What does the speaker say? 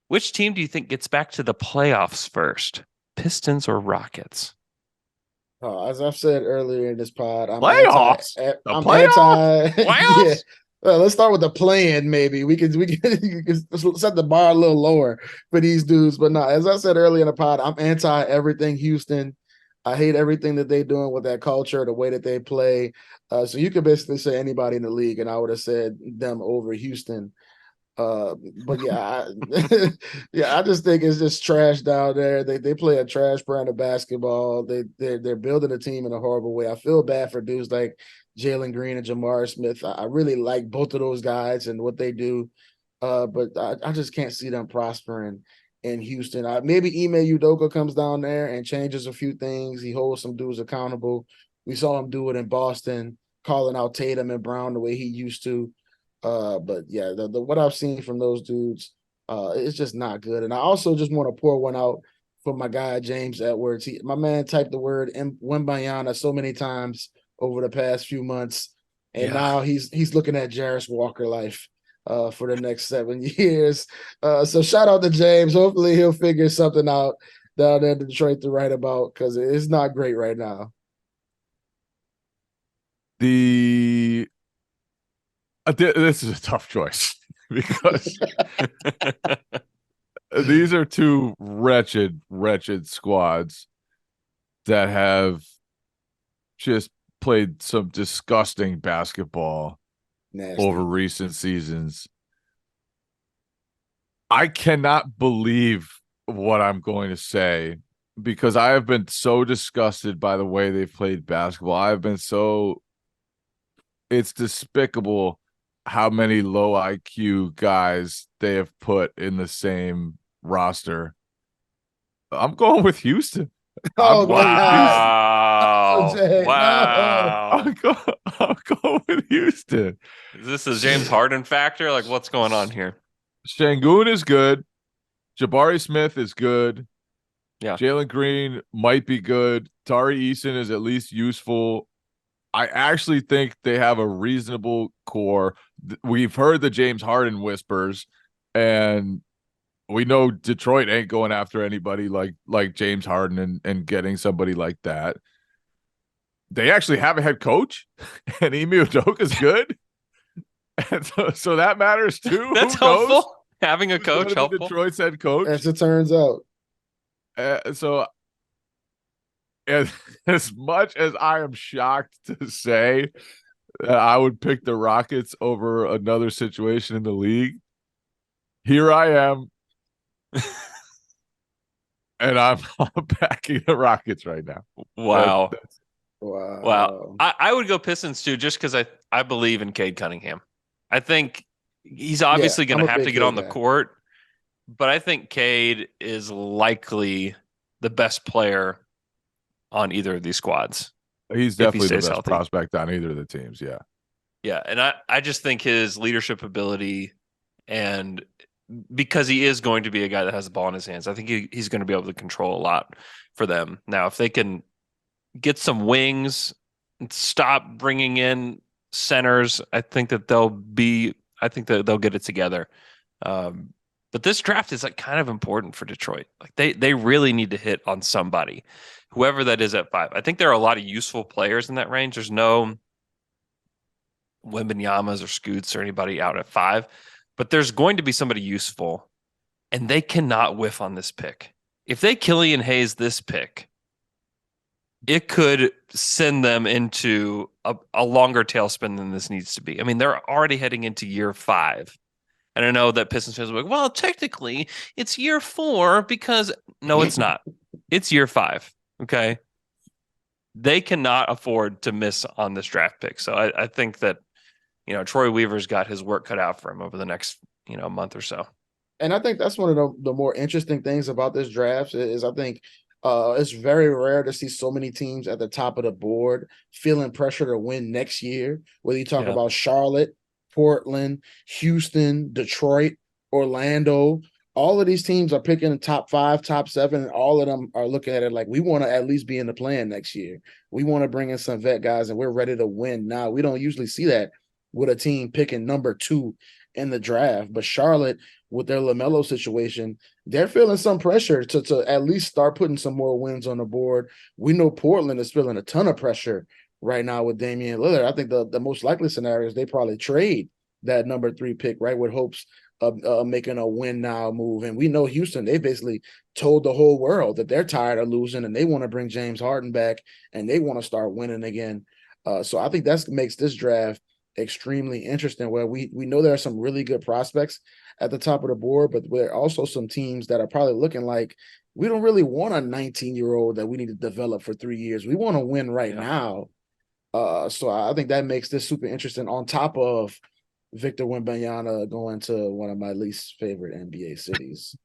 Which team do you think gets back to the playoffs first? Pistons or Rockets? As I've said earlier in this pod, I'm anti. Playoffs? The I'm playoffs? anti. Yeah. Playoffs? Well, let's start with the plan. Maybe you can set the bar a little lower for these dudes. But no, as I said earlier in the pod, I'm anti everything Houston. I hate everything that they're doing with that culture, the way that they play. So you could basically say anybody in the league, and I would have said them over Houston. But yeah, yeah, I just think it's just trash down there. They play a trash brand of basketball. They're building a team in a horrible way. I feel bad for dudes like Jalen Green and Jamar Smith. I really like both of those guys and what they do. But I just can't see them prospering in Houston. Maybe Ime Udoka comes down there and changes a few things. He holds some dudes accountable. We saw him do it in Boston, calling out Tatum and Brown the way he used to. But yeah, the what I've seen from those dudes, it's just not good. And I also just want to pour one out for my guy James Edwards. My man typed the word Wembayana so many times over the past few months, and Yeah. now he's looking at Jarris Walker life for the next 7 years. So shout out to James. Hopefully he'll figure something out down there in Detroit to write about because it's not great right now. The This is a tough choice because these are two wretched squads that have just played some disgusting basketball over Nasty. recent seasons. I cannot believe what I'm going to say because I have been so disgusted by the way they've played basketball. I've been so it's despicable how many low IQ guys they have put in the same roster. I'm going with Houston. I'm Oh going with Houston. God. Oh, Wow. Jay, no. Wow. I'm going with Houston. Is this a James Harden factor? Like, what's going on here? Shangoon is good. Jabari Smith is good. Yeah. Jalen Green might be good. Tari Eason is at least useful. I actually think they have a reasonable core. We've heard the James Harden whispers, and we know Detroit ain't going after anybody like James Harden and getting somebody like that. They actually have a head coach, and Ime Udoka is good, and so that matters too. That's Who knows? helpful. Having a Who's going coach to be helpful. Detroit's head coach? As it turns out. So as much as I am shocked to say that I would pick the Rockets over another situation in the league, here I am, and I'm backing the Rockets right now. Wow. Wow. Wow. I would go Pistons too, just because I believe in Cade Cunningham. I think he's Yeah, obviously going I'm to a have to big get K on the guy. court, but I think Cade is likely the best player on either of these squads He's if he definitely the stays best healthy. prospect on either of the teams. Yeah. Yeah, and I just think his leadership ability, and because he is going to be a guy that has the ball in his hands, I think he's going to be able to control a lot for them. Now, if they can get some wings and stop bringing in centers, I think that they'll get it together. But this draft is like kind of important for Detroit. Like they really need to hit on somebody, whoever that is at 5. I think there are a lot of useful players in that range. There's no Wembanyamas or Scoots or anybody out at 5, but there's going to be somebody useful, and they cannot whiff on this pick. If they Killian Hayes this pick, it could send them into a longer tailspin than this needs to be. I mean, they're already heading into year 5. And I know that Pistons fans are like, well, technically it's year 4 because no, it's not. It's year 5. Okay. They cannot afford to miss on this draft pick. So I think that, Troy Weaver's got his work cut out for him over the next, month or so. And I think that's one of the more interesting things about this draft is I think it's very rare to see so many teams at the top of the board feeling pressure to win next year. Whether you talk Yeah. about Charlotte, Portland, Houston, Detroit, Orlando, all of these teams are picking the top 5, top 7, and all of them are looking at it like we want to at least be in the plan next year. We want to bring in some vet guys, and we're ready to win now. We don't usually see that with a team picking number 2 in the draft, but Charlotte with their LaMelo situation, they're feeling some pressure to at least start putting some more wins on the board. We know Portland is feeling a ton of pressure right now with Damian Lillard. I think the most likely scenario is they probably trade that number 3 pick, right, with hopes of making a win now move. And we know Houston, they basically told the whole world that they're tired of losing and they want to bring James Harden back and they want to start winning again. So I think that makes this draft extremely interesting, where we know there are some really good prospects at the top of the board, but there are also some teams that are probably looking like we don't really want a 19-year-old that we need to develop for 3 years. We want to win right now. So I think that makes this super interesting on top of Victor Wembanyama going to one of my least favorite NBA cities.